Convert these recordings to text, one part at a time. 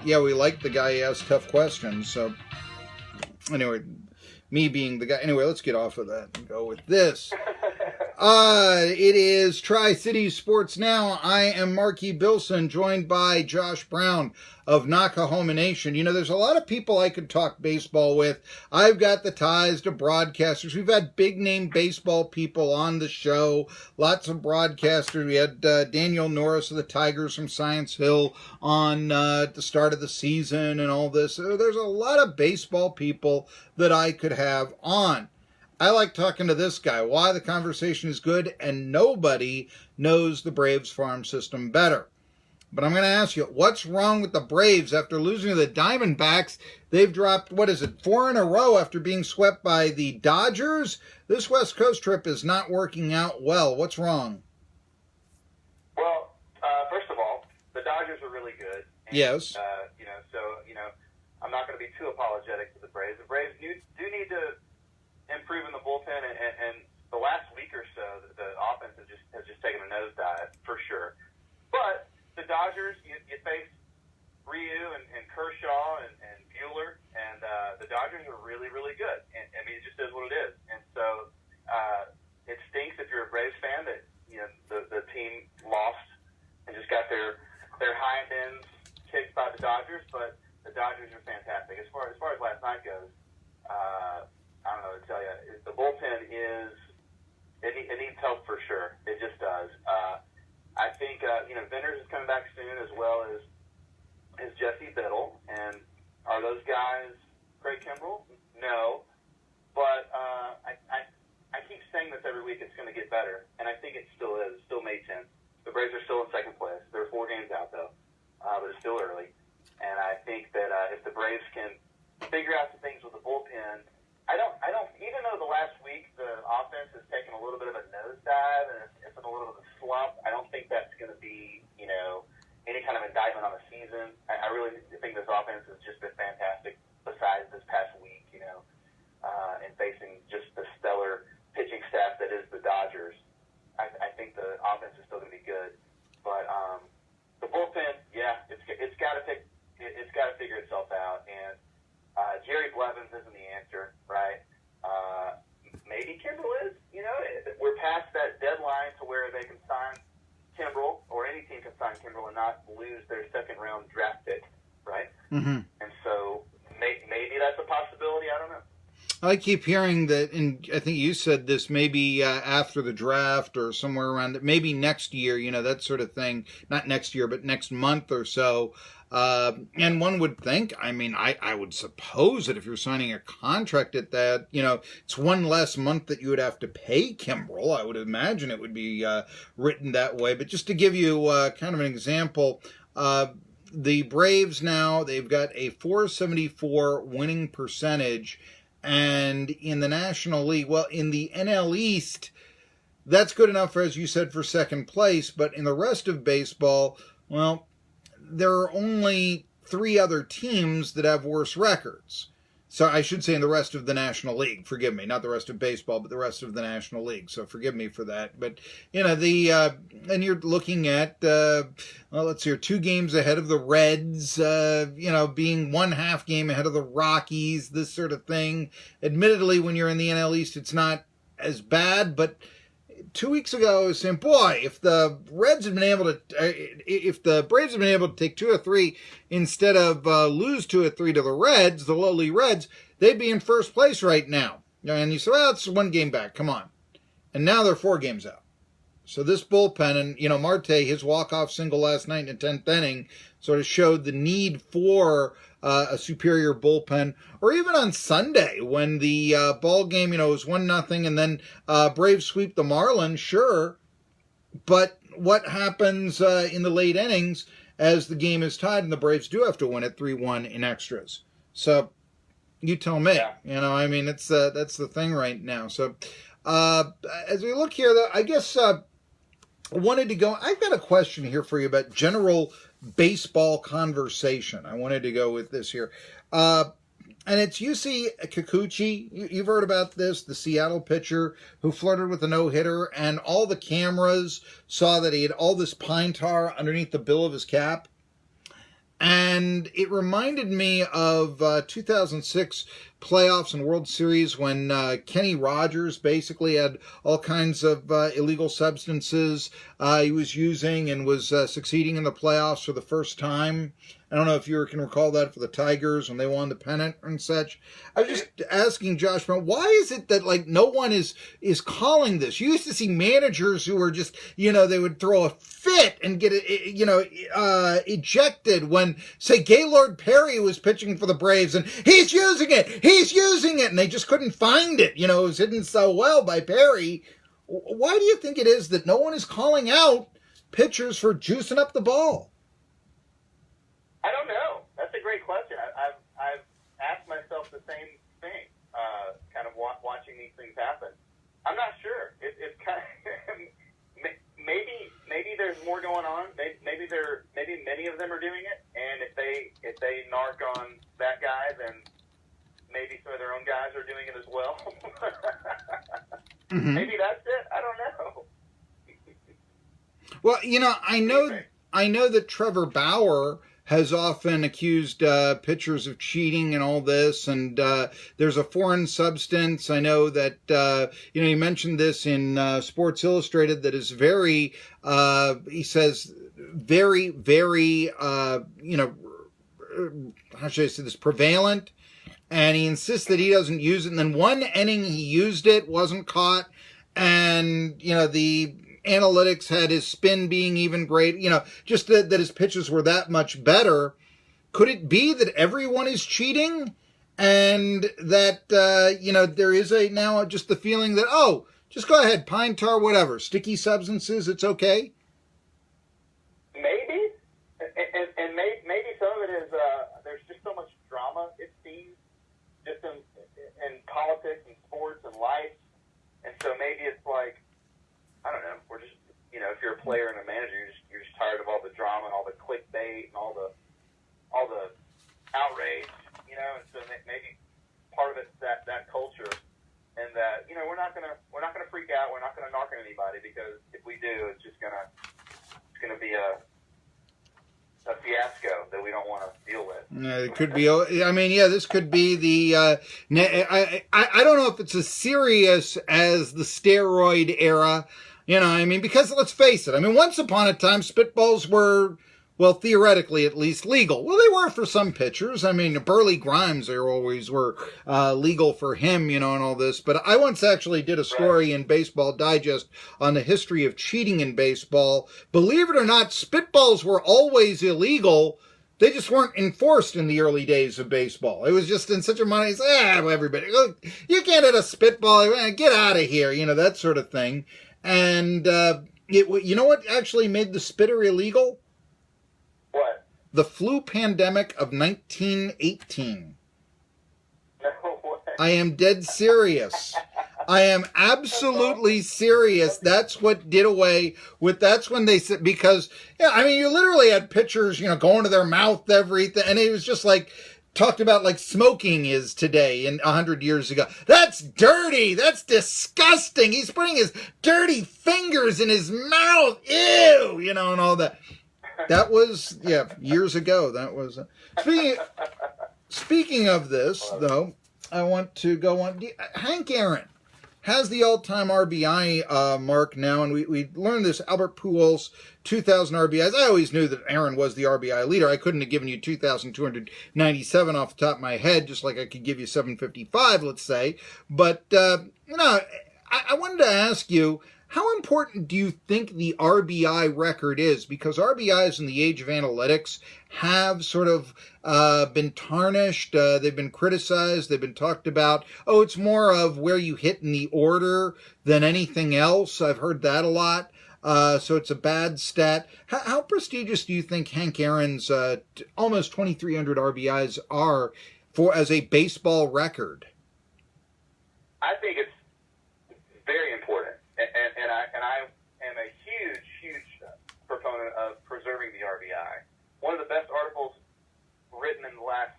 yeah, we like the guy who asks tough questions. So anyway, me being the guy. Anyway, let's get off of that and go with this. It is Tri-Cities Sports Now. I am Marky Billson, joined by Josh Brown of Knockahoma Nation. You know, there's a lot of people I could talk baseball with. I've got the ties to broadcasters. We've had big-name baseball people on the show, lots of broadcasters. We had Daniel Norris of the Tigers from Science Hill on at the start of the season and all this. So there's a lot of baseball people that I could have on. I like talking to this guy. Why? The conversation is good, and nobody knows the Braves farm system better. But I'm going to ask you, what's wrong with the Braves after losing to the Diamondbacks? They've dropped, 4 in a row after being swept by the Dodgers? This West Coast trip is not working out well. What's wrong? Well, first of all, the Dodgers are really good. And, yes. I'm not going to be too apologetic to the Braves. The Braves do need to improve in the bullpen, and the last week or so, the offense has just taken a nosedive for sure. But the Dodgers, you face Ryu and Kershaw and Buehler, and the Dodgers are really, really good. And I mean, it just is what it is. And so it stinks if you're a Braves fan that the team lost and just got their hind ends kicked by the Dodgers. But the Dodgers are fantastic. As far as last night goes, I don't know what to tell you. The bullpen it needs help for sure. It just does. I think Venters is coming back soon, as well as Jesse Biddle. And are those guys Craig Kimbrell? No, but I keep saying this every week. It's going to get better, and I think it still is. It's still May 10th. The Braves are still in second place. They're 4 games out though, but it's still early. And I think that if the Braves can figure out some things with the bullpen. I don't. Even though the last week the offense has taken a little bit of a nosedive and it's in a little bit of a slump, I don't think that's going to be, any kind of indictment on the season. I really think this offense has just been fantastic. Besides this past week, and facing just the stellar pitching staff that is the Dodgers, I think the offense is still going to be good. But the bullpen, yeah, it's got to figure itself out. And Jerry Blevins isn't the answer, right? Maybe Kimbrell is. We're past that deadline to where they can sign Kimbrell, or any team can sign Kimbrell and not lose their second-round draft pick, right? Mm-hmm. And so maybe that's a possibility. I don't know. I keep hearing that, and I think you said this, maybe after the draft or somewhere around it, maybe next year, that sort of thing. Not next year, but next month or so. And one would think, I would suppose that if you're signing a contract at that, it's one less month that you would have to pay Kimbrell. I would imagine it would be written that way. But just to give you kind of an example, the Braves now, they've got a .474 winning percentage. And in the National League, in the NL East, that's good enough, as you said, for second place. But in the rest of baseball, there are only 3 other teams that have worse records. So I should say in the rest of the National League. Forgive me, not the rest of baseball, but the rest of the National League. So forgive me for that. But, and you're looking at, let's see, 2 games ahead of the Reds, being 1/2 game ahead of the Rockies, this sort of thing. Admittedly, when you're in the NL East, it's not as bad, but 2 weeks ago, I was saying, boy, if the Braves had been able to take 2 or 3 instead of lose 2 or 3 to the Reds, the lowly Reds, they'd be in first place right now. And you say, well, it's 1 game back. Come on. And now they're 4 games out. So this bullpen, and Marte, his walk-off single last night in the 10th inning sort of showed the need for a superior bullpen. Or even on Sunday when the ball game, was 1-0, and then Braves sweep the Marlins, sure. But what happens in the late innings as the game is tied and the Braves do have to win it 3-1 in extras? So you tell me. Yeah. It's that's the thing right now. So as we look here, I guess I wanted to go. I've got a question here for you about general baseball conversation. I wanted to go with this here. And it's Yusei Kikuchi. You've heard about this, the Seattle pitcher who flirted with a no-hitter, and all the cameras saw that he had all this pine tar underneath the bill of his cap. And it reminded me of 2006 playoffs and World Series when Kenny Rogers basically had all kinds of illegal substances he was using and was succeeding in the playoffs for the first time. I don't know if you can recall that for the Tigers when they won the pennant and such. I was just asking Josh, why is it that like no one is calling this? You used to see managers who were just, they would throw a fit and get ejected when, say, Gaylord Perry was pitching for the Braves and he's using it, and they just couldn't find it. It was hidden so well by Perry. Why do you think it is that no one is calling out pitchers for juicing up the ball? I don't know. That's a great question. I've asked myself the same thing, kind of watching these things happen. I'm not sure. It's kind of maybe there's more going on. Maybe many of them are doing it, and if they narc on that guy, then maybe some of their own guys are doing it as well. Mm-hmm. Maybe that's it. I don't know. Well, I know that Trevor Bauer has often accused pitchers of cheating and all this, and there's a foreign substance. I know that, you mentioned this in Sports Illustrated that is very, he says, very, very, how should I say this, prevalent, and he insists that he doesn't use it, and then one inning he used it, wasn't caught, and, the analytics had his spin being even great, just that his pitches were that much better. Could it be that everyone is cheating and that, there is now just the feeling that, just go ahead, pine tar, whatever, sticky substances, it's okay? Maybe. And maybe some of it is there's just so much drama, it seems, just in politics and sports and life. And so maybe it's like, I don't know. We're just, if you're a player and a manager, you're just tired of all the drama and all the clickbait and all the outrage, And so maybe part of it's that culture, and that we're not gonna freak out. We're not gonna knock on anybody, because if we do, it's gonna be a fiasco that we don't want to deal with. It could be. This could be the. I don't know if it's as serious as the steroid era. Because let's face it. Once upon a time, spitballs were, well, theoretically at least, legal. Well, they were for some pitchers. Burley Grimes, they always were legal for him, and all this. But I once actually did a story in Baseball Digest on the history of cheating in baseball. Believe it or not, spitballs were always illegal. They just weren't enforced in the early days of baseball. It was just in such a money, everybody, look, you can't hit a spitball, get out of here, that sort of thing. And you know what actually made the spitter illegal? What? The flu pandemic of 1918. No way. I am dead serious. I am absolutely serious. That's what did away with, that's when they said, because, you literally had pitchers, going to their mouth, everything, and it was just like, talked about like smoking is today and 100 years ago. That's dirty. That's disgusting. He's putting his dirty fingers in his mouth. Ew, and all that. That was, years ago. That was. Speaking of this, though, I want to go on. Hank Aaron has the all-time RBI mark now, and we learned this. Albert Pujols, 2,000 RBIs. I always knew that Aaron was the RBI leader. I couldn't have given you 2,297 off the top of my head, just like I could give you 755, let's say. But, I wanted to ask you, how important do you think the RBI record is? Because RBIs in the age of analytics have sort of been tarnished. They've been criticized. They've been talked about. Oh, it's more of where you hit in the order than anything else. I've heard that a lot. So it's a bad stat. How prestigious do you think Hank Aaron's almost 2,300 RBIs are as a baseball record? I think it's very important. And I am a huge proponent of preserving the RBI. One of the best articles written in the last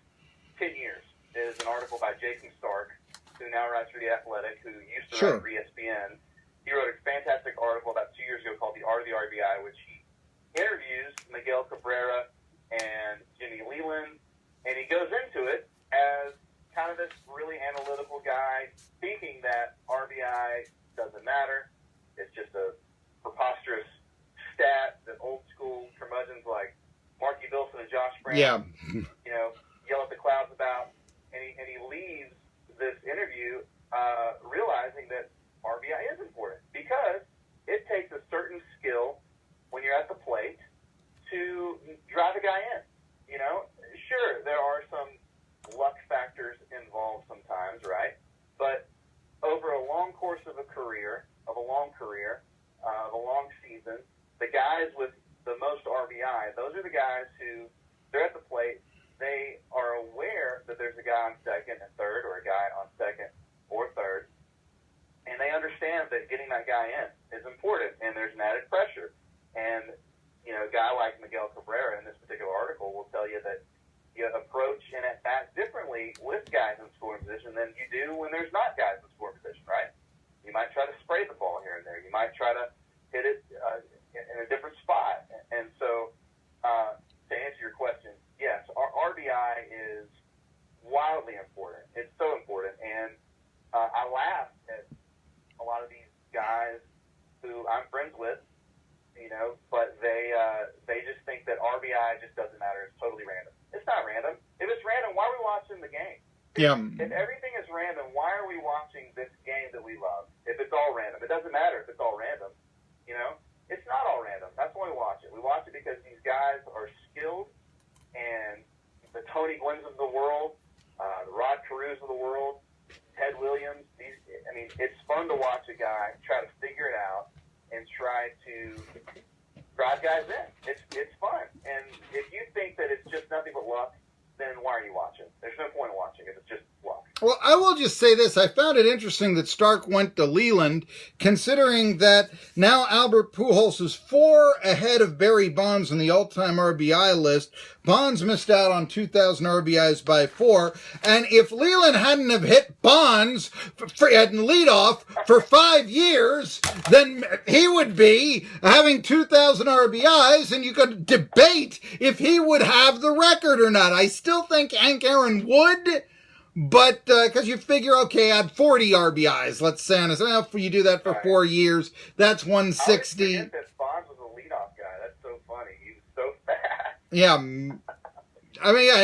10 years is an article by Jason Stark, who now writes for The Athletic, who used to write for ESPN. He wrote a fantastic article about 2 years ago called The Art of the RBI, which he interviews Miguel Cabrera, and Jimmy Leland, and he goes into it as kind of this really analytical guy, thinking that RBI doesn't matter. It's just a preposterous stat that old school curmudgeons like Marky, Billson, and Josh Brown, yell at the clouds about. And he leaves this interview realizing that RBI is important because it takes a certain skill when you're at the plate to drive a guy in. Sure, there are some luck factors involved sometimes, right? But over a long course of a long season, the guys with the most RBI, those are the guys who, they're at the plate, they are aware that there's a guy on second and third, or a guy on second or third, and they understand that getting that guy in is important, and there's an added pressure. And, a guy like Miguel Cabrera in this particular article will tell you that you approach and at bat differently with guys in scoring position than you do when there's not guys in scoring position, right? You might try to spray the ball here and there. You might try to hit it in a different spot. And so, to answer your question, yes, our RBI is wildly important. It's so important. And I laugh at a lot of these guys who I'm friends with, but they just think that RBI just doesn't matter. It's totally random. It's not random. If it's random, why are we watching the game? Yeah. If everything is random, why are we watching this game that we love? If it's all random, it doesn't matter if it's all random. It's not all random. That's why we watch it. We watch it because these guys are skilled, and the Tony Gwynn's of the world, the Rod Carews of the world, Ted Williams. It's fun to watch a guy try to figure it out and try to drive guys in. It's fun. And if you think that it's just nothing but luck, then why are you watching? There's no point in watching if it's just luck. Well, I will just say this. I found it interesting that Stark went to Leland, considering that now Albert Pujols is 4 ahead of Barry Bonds on the all-time RBI list. Bonds missed out on 2,000 RBIs by 4. And if Leland hadn't have hit Bonds at leadoff for 5 years, then he would be having 2,000 RBIs, and you could debate if he would have the record or not. I still think Hank Aaron would. But, because you figure, okay, add 40 RBIs, let's say, and if you do that for 4 years, that's 160. I always forget that Bonds was a leadoff guy. That's so funny. He was so fast. Yeah. In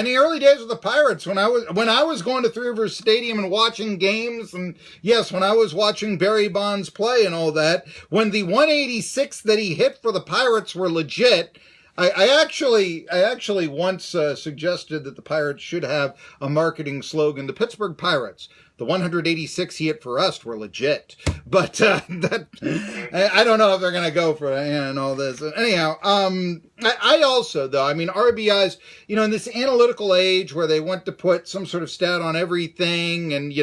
the early days of the Pirates, when I was going to Three Rivers Stadium and watching games, and yes, when I was watching Barry Bonds play and all that, when the 186 that he hit for the Pirates were legit, I actually once suggested that the Pirates should have a marketing slogan: the Pittsburgh Pirates. The 186 he hit for us were legit, but I don't know if they're gonna go for it and all this. Anyhow, I also though, RBIs, in this analytical age where they want to put some sort of stat on everything and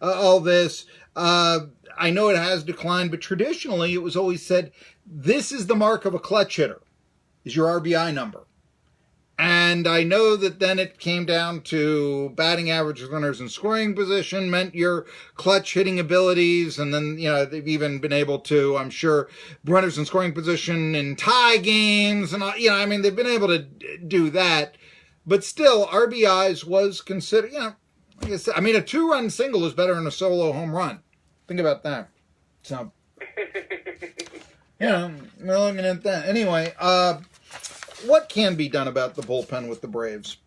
all this. I know it has declined, but traditionally it was always said this is the mark of a clutch hitter. Is your RBI number. And I know that then it came down to batting average, runners in scoring position meant your clutch hitting abilities. And then, they've even been able to, I'm sure, runners in scoring position in tie games. And, they've been able to do that. But still, RBIs was considered, like I said, a 2-run single is better than a solo home run. Think about that. So, we're looking at that. Anyway, what can be done about the bullpen with the Braves?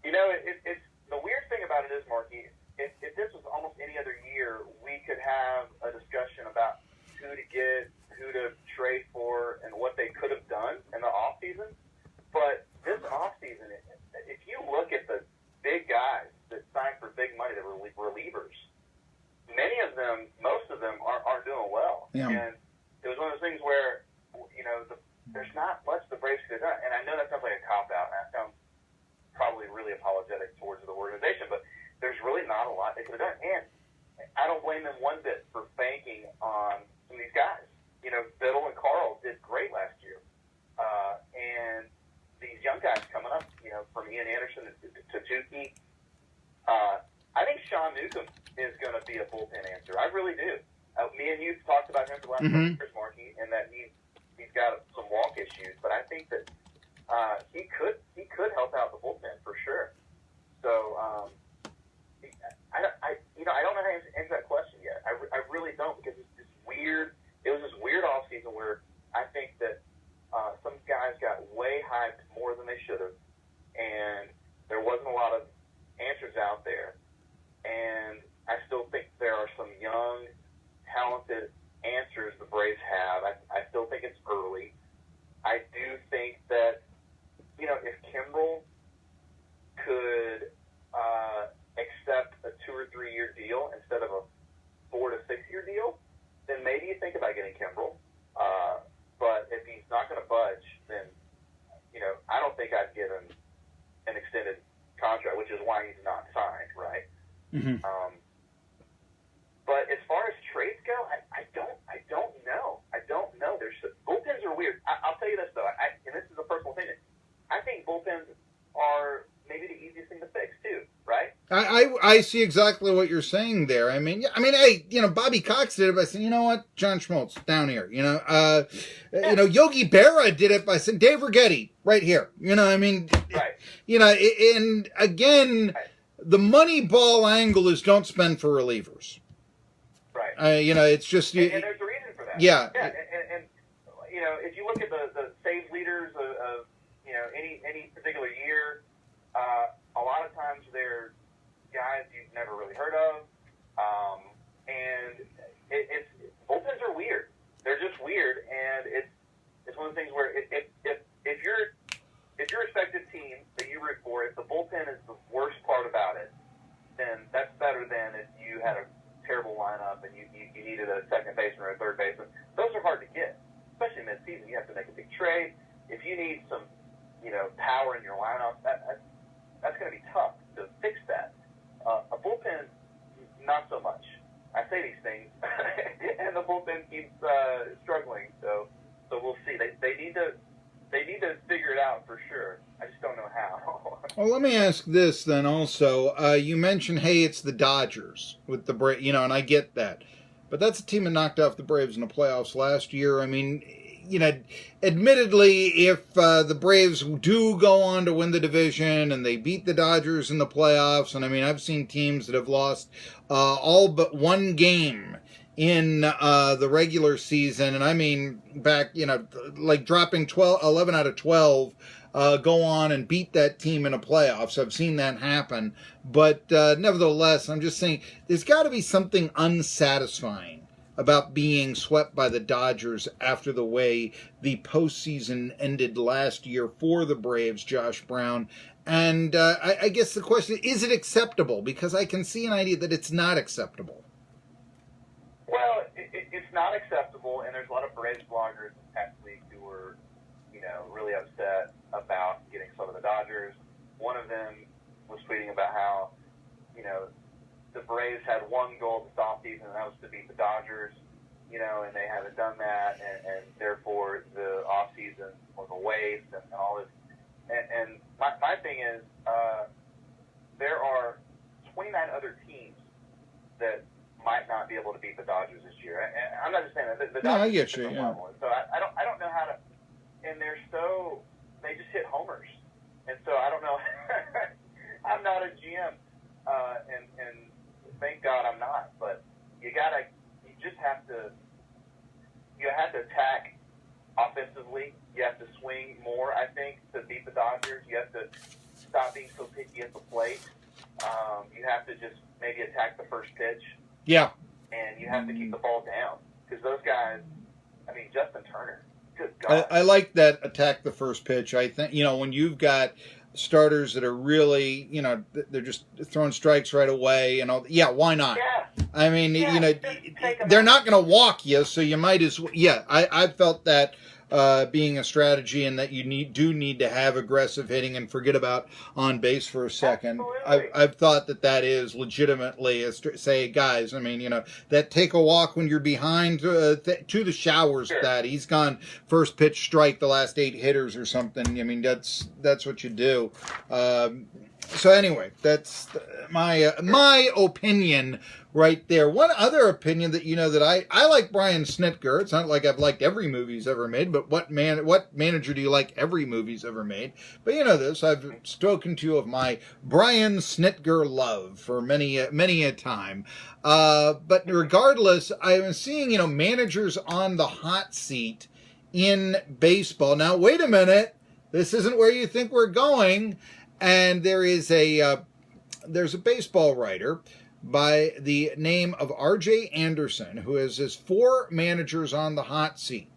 It's the weird thing about it is, Marky, if this was almost any other year, we could have a discussion about who to get, who to trade for, and what they could have done in the offseason. But this offseason, if you look at the big guys that signed for big money that were relievers, most of them aren't doing well. Yeah. And it was one of those things where, there's not much the Braves could have done. And I know that sounds like a cop-out, and I sound probably really apologetic towards the organization, but there's really not a lot they could have done. And I don't blame them one bit for banking on some of these guys. Biddle and Carl did great last year. And these young guys coming up, from Ian Anderson to Tukey, I think Sean Newcomb is going to be a bullpen answer. I really do. Me and you talked about him for the last couple years, Marky, and that he's got some walk issues, but I think that should have, and there wasn't a lot of answers out there. And I still think there are some young, talented answers the Braves have. I still think it's early. I do think that, if Kimbrel could accept a 2 or 3 year deal instead of a 4 to 6 year deal, then maybe you think about getting Kimbrel. But if he's not going to budge, then, I don't think I'd give him an extended contract, which is why he's not signed, right? Mm-hmm. But as far as trades go, I don't know. Bullpens are weird. I'll tell you this, though, and this is a personal opinion. I think bullpens are maybe the easiest thing to fix, too, right? I see exactly what you're saying there. Hey, Bobby Cox did it by saying, you know what, John Schmaltz, down here. Yogi Berra did it by saying, Dave Righetti, right here. Right. And again, right. The money ball angle is don't spend for relievers. Right. It's just... And there's a reason for that. Yeah. And if you look at the save leaders of any particular year, a lot of times they're guys you've never really heard of, and it's bullpens are weird. They're just weird, and it's one of the things where if your respective team that you root for, if the bullpen is the worst part about it, then that's better than if you had a terrible lineup and you needed a second baseman or a third baseman. Those are hard to get, especially mid-season. You have to make a big trade. If you need some, power in your lineup, that's going to be tough to fix that. A bullpen, not so much. I say these things, and the bullpen keeps struggling. So we'll see. They need to figure it out for sure. I just don't know how. Well, let me ask this then also. You mentioned, hey, it's the Dodgers with the Braves, and I get that. But that's a team that knocked off the Braves in the playoffs last year. Admittedly, if the Braves do go on to win the division and they beat the Dodgers in the playoffs, and I've seen teams that have lost all but one game in the regular season, and back, like dropping 11 out of 12, go on and beat that team in a playoffs. I've seen that happen. But nevertheless, I'm just saying there's got to be something unsatisfying about being swept by the Dodgers after the way the postseason ended last year for the Braves, Josh Brown. And I guess the question is it acceptable? Because I can see an idea that it's not acceptable. Well, it's not acceptable, and there's a lot of Braves bloggers in the past week who were, really upset about getting some of the Dodgers. One of them was tweeting about how, the Braves had one goal this offseason, and that was to beat the Dodgers, and they haven't done that, and therefore the offseason was a waste and all this. And my thing is, there are 29 other teams that might not be able to beat the Dodgers this year. And I'm not just saying that. The Dodgers I get you, yeah. level. So I don't know how to, and they just hit homers. And so I don't know. I'm not a GM, and thank God I'm not. But you have to attack offensively. You have to swing more, I think, to beat the Dodgers. You have to stop being so picky at the plate. You have to just maybe attack the first pitch. Yeah. And you have to keep the ball down. Because those guys, Justin Turner, good God. I like that attack the first pitch. I think, when you've got starters that are really, they're just throwing strikes right away and all. Yeah, why not? Yeah. They're not going to walk you, so you might as well. Yeah, I felt that being a strategy, and that you do need to have aggressive hitting and forget about on base for a second. I've thought that is legitimately say, guys. That take a walk when you're behind to the showers. Sure. That he's gone first pitch strike the last 8 hitters or something. That's what you do. So anyway, that's my opinion right there. One other opinion that that I like Brian Snitker. It's not like I've liked every movie he's ever made, but what manager do you like every movie he's ever made? But this, I've spoken to you of my Brian Snitker love for many a time. But regardless, I was seeing managers on the hot seat in baseball. Now wait a minute. this isn't where you think we're going. And there's a baseball writer by the name of R.J. Anderson who has his 4 managers on the hot seat.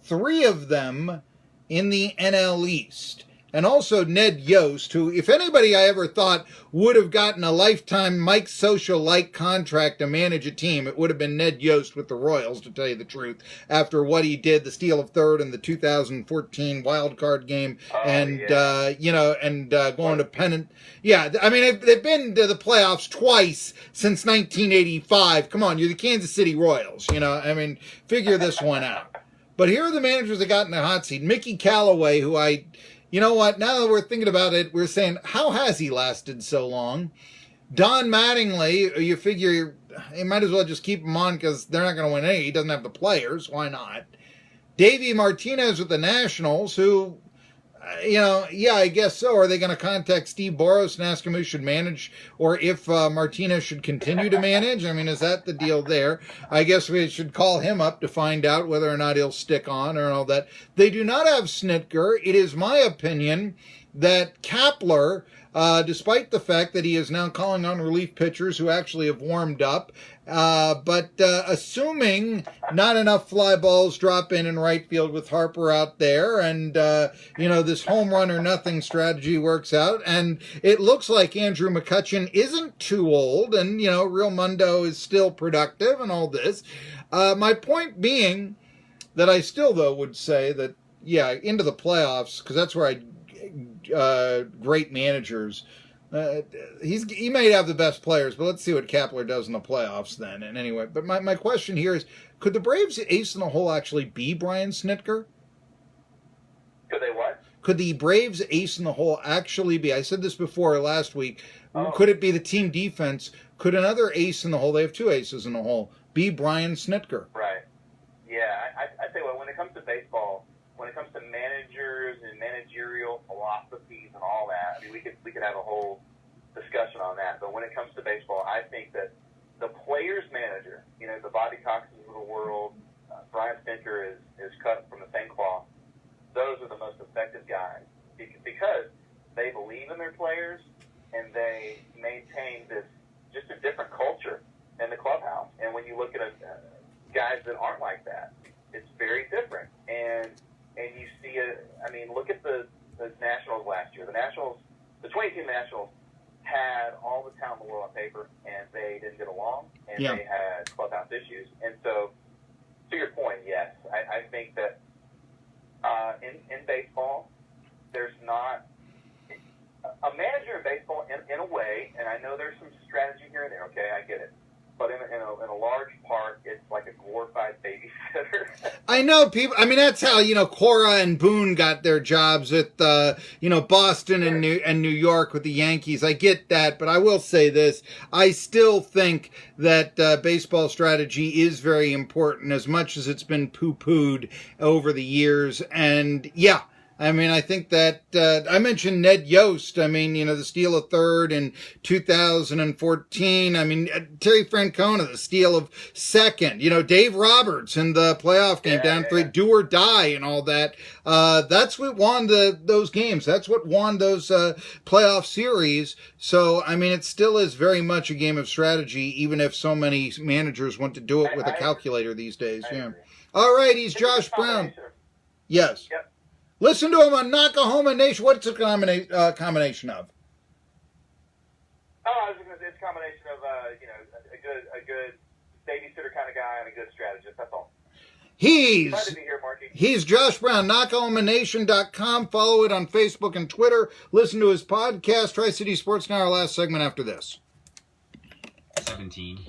3 of them in the NL East. And also Ned Yost, who, if anybody I ever thought would have gotten a lifetime Mike Social-like contract to manage a team, it would have been Ned Yost with the Royals, to tell you the truth, after what he did, the steal of third in the 2014 wild card game, going to pennant. Yeah, I mean, they've been to the playoffs twice since 1985. Come on, you're the Kansas City Royals, I mean, figure this one out. But here are the managers that got in the hot seat. Mickey Callaway, who you know what? Now that we're thinking about it, we're saying, how has he lasted so long? Don Mattingly, you figure you might as well just keep him on because they're not going to win any. He doesn't have the players. Why not? Davey Martinez with the Nationals, who, I guess so. Are they going to contact Steve Boros and ask him who should manage or if Martinez should continue to manage? I mean, is that the deal there? I guess we should call him up to find out whether or not he'll stick on or all that. They do not have Snitker. It is my opinion that Kapler, despite the fact that he is now calling on relief pitchers who actually have warmed up, but assuming not enough fly balls drop in right field with Harper out there, and this home run or nothing strategy works out, and it looks like Andrew McCutchen isn't too old, and Real Mundo is still productive, and all this. My point being that I still though would say that into the playoffs, because that's where great managers. He may have the best players, but let's see what Kapler does in the playoffs then. And anyway, but my question here is, could the Braves' ace in the hole actually be Brian Snitker? Could they what? Could the Braves' ace in the hole actually be, I said this before last week, could it be the team defense? Could another ace in the hole, they have 2 aces in the hole, be Brian Snitker? Right. Yeah, I tell you what, when it comes to baseball, when it comes to managers and managerial philosophies and all that, I mean, we could have a whole discussion on that. But when it comes to baseball, I think that the player's manager, the Bobby Coxes of the world, Brian Stinker is cut from the same cloth. Those are the most effective guys because they believe in their players and they maintain this just a different culture in the clubhouse. And when you look at guys that aren't like that, it's very different. And you see it. I mean, look at the Nationals last year. The 20-team Nationals had all the talent in the world on paper, and they didn't get along, and they had clubhouse issues. And so, to your point, yes, I think that in baseball, there's not a manager in baseball in a way, and I know there's some strategy here and there. Okay, I get it. But in a large part, it's like a glorified babysitter. I know people. I mean, that's how Cora and Boone got their jobs at Boston and New York with the Yankees. I get that, but I will say this: I still think that baseball strategy is very important, as much as it's been poo-pooed over the years. And I mean, I think that, I mentioned Ned Yost. I mean, the steal of third in 2014. I mean, Terry Francona, the steal of second. Dave Roberts in the playoff game down 3, do or die and all that. That's what won those games. That's what won those playoff series. So, I mean, it still is very much a game of strategy, even if so many managers want to do it with a calculator these days. All right, he's Josh Brown. Yes. Yep. Listen to him on Knockahoma Nation. What's it a combination of? Oh, I was going to say it's a combination of a good babysitter kind of guy and a good strategist. That's all. Glad to be here, Marky. He's Josh Brown. KnockahomaNation.com. Follow it on Facebook and Twitter. Listen to his podcast, Tri-City Sports Now. Our last segment after this. 17.